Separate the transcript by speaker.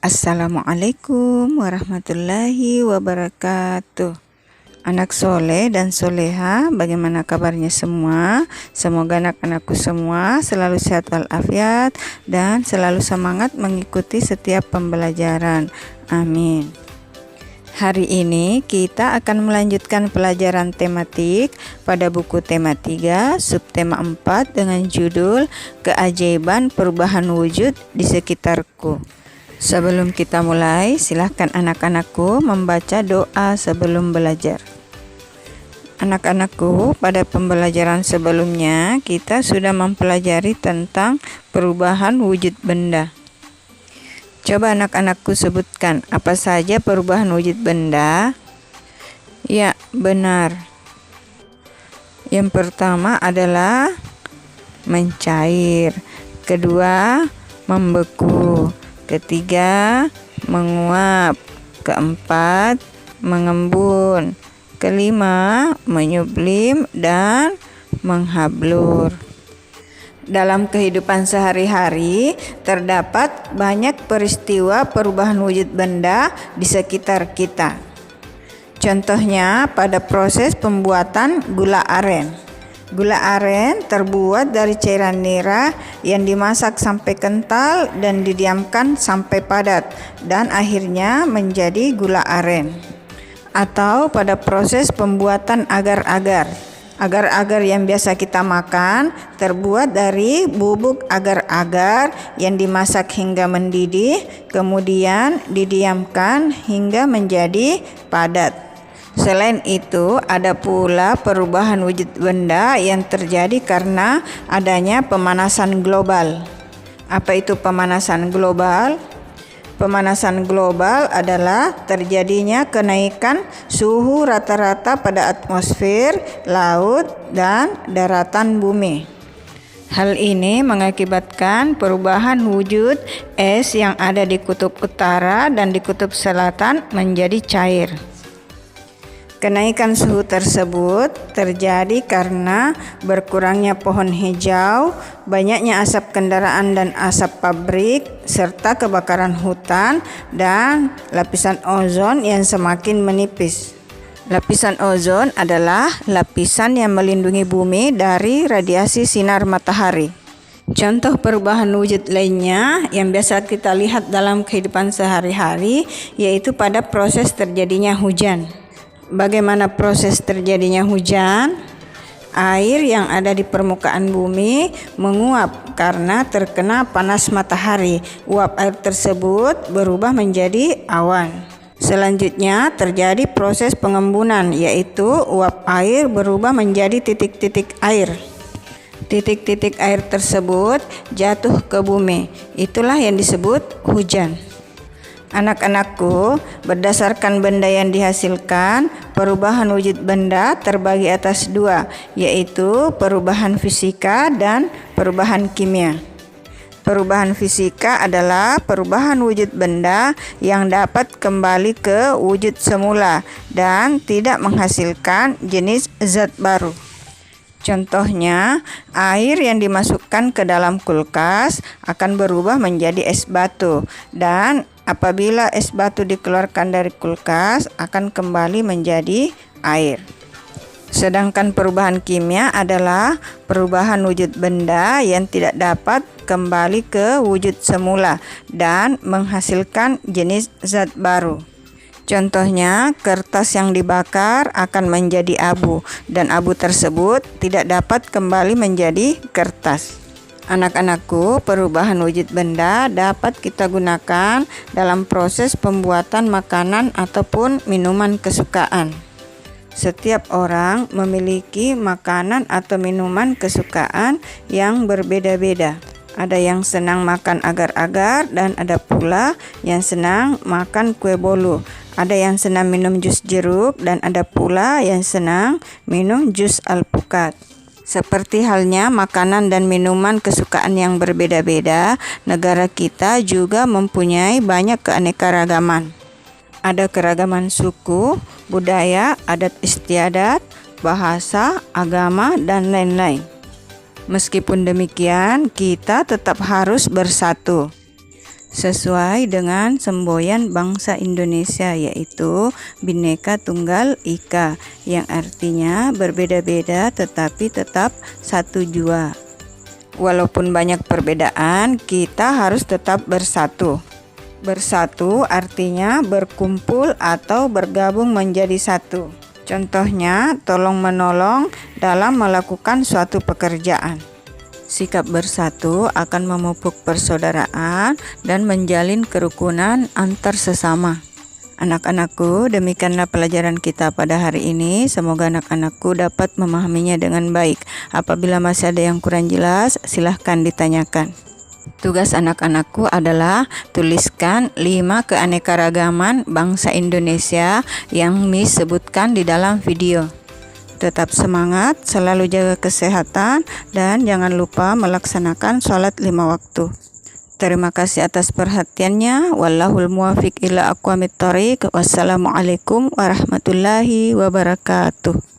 Speaker 1: Assalamualaikum warahmatullahi wabarakatuh. Anak soleh dan soleha, bagaimana kabarnya semua? Semoga anak-anakku semua selalu sehat walafiat dan selalu semangat mengikuti setiap pembelajaran. Amin. Hari ini kita akan melanjutkan pelajaran tematik pada buku tema 3, subtema 4 dengan judul Keajaiban Perubahan Wujud di Sekitarku. Sebelum kita mulai, silahkan anak-anakku membaca doa sebelum belajar. Anak-anakku, pada pembelajaran sebelumnya kita sudah mempelajari tentang perubahan wujud benda. Coba anak-anakku sebutkan apa saja perubahan wujud benda. Ya, benar. Yang pertama adalah mencair, kedua membeku, ketiga menguap, keempat mengembun, kelima menyublim dan menghablur. Dalam kehidupan sehari-hari terdapat banyak peristiwa perubahan wujud benda di sekitar kita. Contohnya pada proses pembuatan gula aren. Gula aren terbuat dari cairan nira yang dimasak sampai kental dan didiamkan sampai padat dan akhirnya menjadi gula aren. Atau pada proses pembuatan agar-agar. Agar-agar yang biasa kita makan terbuat dari bubuk agar-agar yang dimasak hingga mendidih, kemudian didiamkan hingga menjadi padat. Selain itu, ada pula perubahan wujud benda yang terjadi karena adanya pemanasan global. Apa itu pemanasan global? Pemanasan global adalah terjadinya kenaikan suhu rata-rata pada atmosfer, laut, dan daratan bumi. Hal ini mengakibatkan perubahan wujud es yang ada di kutub utara dan di kutub selatan menjadi cair. Kenaikan suhu tersebut terjadi karena berkurangnya pohon hijau, banyaknya asap kendaraan dan asap pabrik, serta kebakaran hutan dan lapisan ozon yang semakin menipis. Lapisan ozon adalah lapisan yang melindungi bumi dari radiasi sinar matahari. Contoh perubahan wujud lainnya yang biasa kita lihat dalam kehidupan sehari-hari yaitu pada proses terjadinya hujan. Bagaimana proses terjadinya hujan? Air yang ada di permukaan bumi menguap karena terkena panas matahari. Uap air tersebut berubah menjadi awan. Selanjutnya terjadi proses pengembunan, yaitu uap air berubah menjadi titik-titik air. Titik-titik air tersebut jatuh ke bumi. Itulah yang disebut hujan. Anak-anakku, berdasarkan benda yang dihasilkan, perubahan wujud benda terbagi atas dua, yaitu perubahan fisika dan perubahan kimia. Perubahan fisika adalah perubahan wujud benda yang dapat kembali ke wujud semula dan tidak menghasilkan jenis zat baru. Contohnya, air yang dimasukkan ke dalam kulkas akan berubah menjadi es batu dan apabila es batu dikeluarkan dari kulkas akan kembali menjadi air. Sedangkan perubahan kimia adalah perubahan wujud benda yang tidak dapat kembali ke wujud semula dan menghasilkan jenis zat baru. Contohnya, kertas yang dibakar akan menjadi abu dan abu tersebut tidak dapat kembali menjadi kertas. Anak-anakku, perubahan wujud benda dapat kita gunakan dalam proses pembuatan makanan ataupun minuman kesukaan. Setiap orang memiliki makanan atau minuman kesukaan yang berbeda-beda. Ada yang senang makan agar-agar dan ada pula yang senang makan kue bolu. Ada yang senang minum jus jeruk dan ada pula yang senang minum jus alpukat. Seperti halnya makanan dan minuman kesukaan yang berbeda-beda, negara kita juga mempunyai banyak keanekaragaman. Ada keragaman suku, budaya, adat istiadat, bahasa, agama, dan lain-lain. Meskipun demikian, kita tetap harus bersatu. sesuai dengan semboyan bangsa Indonesia, yaitu Bhinneka Tunggal Ika, yang artinya berbeda-beda tetapi tetap satu jua. Walaupun banyak perbedaan, kita harus tetap bersatu. Bersatu artinya berkumpul atau bergabung menjadi satu. Contohnya, tolong-menolong dalam melakukan suatu pekerjaan. Sikap bersatu akan memupuk persaudaraan dan menjalin kerukunan antar sesama. Anak-anakku, demikianlah pelajaran kita pada hari ini. Semoga anak-anakku dapat memahaminya dengan baik. Apabila masih ada yang kurang jelas, silahkan ditanyakan. Tugas anak-anakku adalah tuliskan 5 keanekaragaman bangsa Indonesia yang Miss sebutkan di dalam video. Tetap semangat, selalu jaga kesehatan, dan jangan lupa melaksanakan sholat 5 waktu. Terima kasih atas perhatiannya. Wallahul muwaffiq ila aqwamit thoriq. Wassalamualaikum warahmatullahi wabarakatuh.